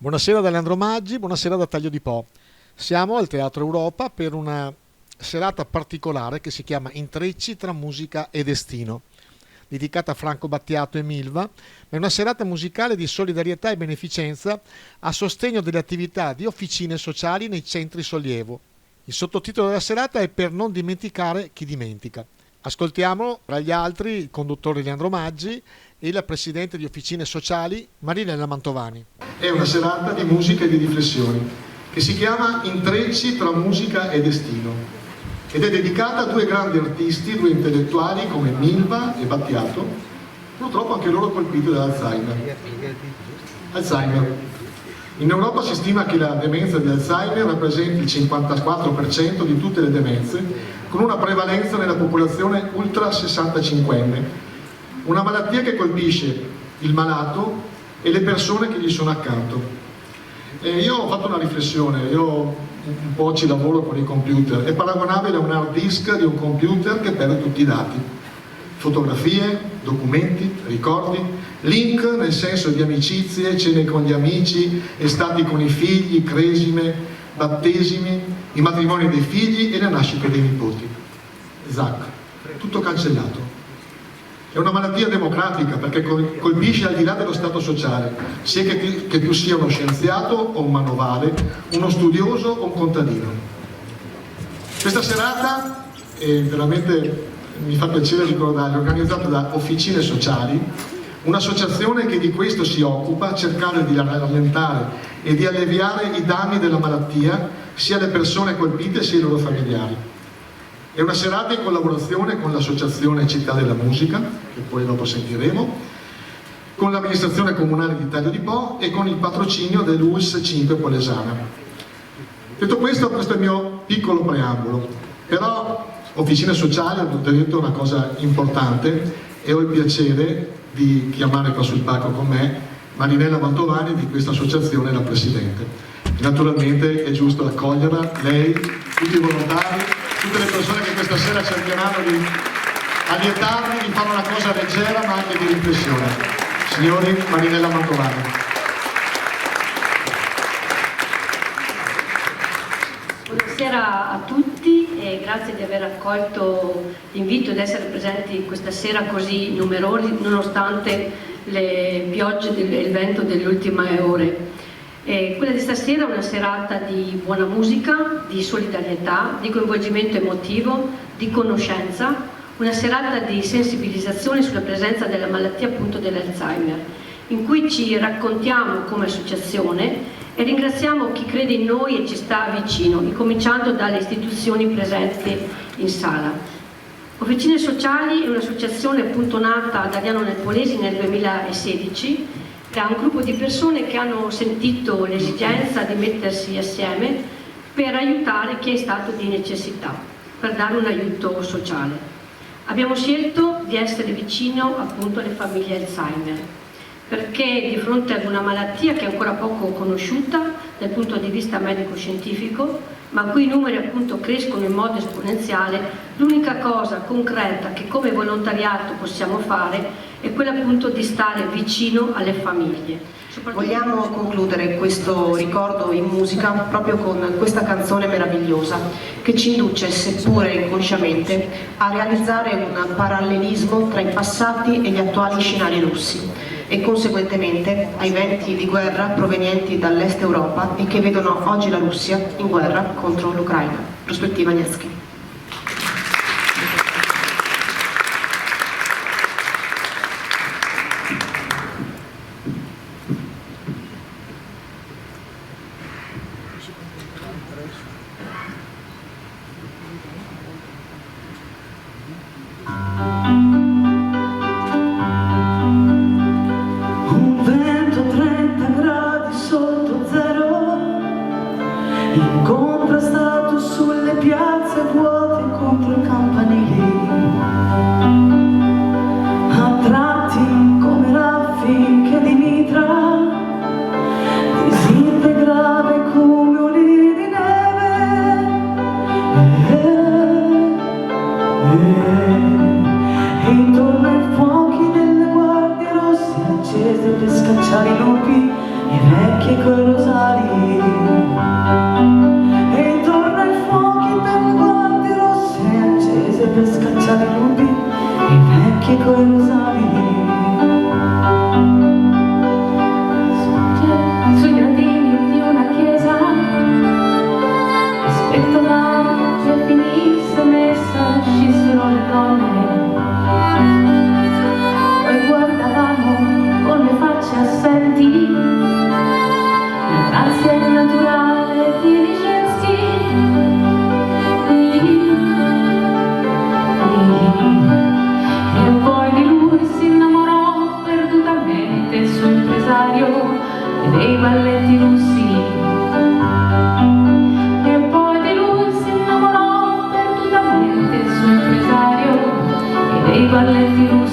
Buonasera da Leandro Maggi, buonasera da Taglio di Po. Siamo al Teatro Europa per una serata particolare che si chiama Intrecci tra musica e destino, dedicata a Franco Battiato e Milva, ma è una serata musicale di solidarietà e beneficenza a sostegno delle attività di officine sociali nei centri sollievo. Il sottotitolo della serata è Per non dimenticare chi dimentica. Ascoltiamo, tra gli altri, il conduttore Leandro Maggi e la presidente di Officine Sociali Marinella Mantovani. È una serata di musica e di riflessioni che si chiama Intrecci tra musica e destino ed è dedicata a due grandi artisti, due intellettuali come Milva e Battiato, purtroppo anche loro colpiti dall'Alzheimer. Alzheimer. In Europa si stima che la demenza di Alzheimer rappresenti il 54% di tutte le demenze, con una prevalenza nella popolazione ultra 65enne. Una malattia che colpisce il malato e le persone che gli sono accanto. Io ho fatto una riflessione, io un po' ci lavoro con i computer, è paragonabile a un hard disk di un computer che perde tutti i dati. Fotografie, documenti, ricordi, link nel senso di amicizie, cene con gli amici, estati con i figli, cresime, battesimi, i matrimoni dei figli e le nascite dei nipoti. Zac, tutto cancellato. È una malattia democratica perché colpisce al di là dello stato sociale, sia che tu sia uno scienziato o un manovale, uno studioso o un contadino. Questa serata veramente mi fa piacere ricordare, è organizzata da Officine Sociali, un'associazione che di questo si occupa, cercando di rallentare e di alleviare i danni della malattia sia alle persone colpite sia ai loro familiari. È una serata in collaborazione con l'Associazione Città della Musica, che poi dopo sentiremo, con l'amministrazione comunale di Taglio di Po e con il patrocinio dell'ULS 5 Polesana. Detto questo, questo è il mio piccolo preambolo, però Officine Sociali hanno detto una cosa importante e ho il piacere di chiamare qua sul palco con me Marinella Mantovani di questa associazione, la Presidente. Naturalmente è giusto accoglierla, lei, tutti i volontari, tutte le persone che questa sera cercheranno di allietarvi, di fare una cosa leggera ma anche di riflessione. Signori, Marinella Mantovani. Buonasera a tutti e grazie di aver accolto l'invito ed essere presenti questa sera così numerosi nonostante le piogge e il vento delle ultime ore. Quella di stasera è una serata di buona musica, di solidarietà, di coinvolgimento emotivo, di conoscenza, una serata di sensibilizzazione sulla presenza della malattia appunto dell'Alzheimer, in cui ci raccontiamo come associazione e ringraziamo chi crede in noi e ci sta vicino, incominciando dalle istituzioni presenti in sala. Officine Sociali è un'associazione appunto nata da Diano Nepolesi nel 2016 da un gruppo di persone che hanno sentito l'esigenza di mettersi assieme per aiutare chi è in stato di necessità, per dare un aiuto sociale. Abbiamo scelto di essere vicino appunto alle famiglie Alzheimer, perché di fronte ad una malattia che è ancora poco conosciuta dal punto di vista medico-scientifico, ma a cui i numeri appunto crescono in modo esponenziale, l'unica cosa concreta che come volontariato possiamo fare è quella appunto di stare vicino alle famiglie. Vogliamo concludere questo ricordo in musica proprio con questa canzone meravigliosa che ci induce, seppure inconsciamente, a realizzare un parallelismo tra i passati e gli attuali scenari russi e conseguentemente ai venti di guerra provenienti dall'est Europa e che vedono oggi la Russia in guerra contro l'Ucraina. Prospettiva Nevsky. Incontrastato sulle piazze vuote contro i campanili, a tratti come raffiche di mitra, disintegrave come oli di neve, e intorno ai fuochi delle guardie rosse accese per scacciare i lupi i vecchi coi rosari, e intorno ai fuochi per guardie rosse accese per scacciare i lupi, i vecchi coi rosari. Sui gradini di una chiesa aspettavamo che finisse messa, uscissero le donne, poi guardavamo con le facce assenti l'ansia naturale di Nijinsky. E poi di lui si innamorò perdutamente il suo impresario e dei balletti russi. E poi di lui si innamorò perdutamente il suo impresario e dei balletti russi.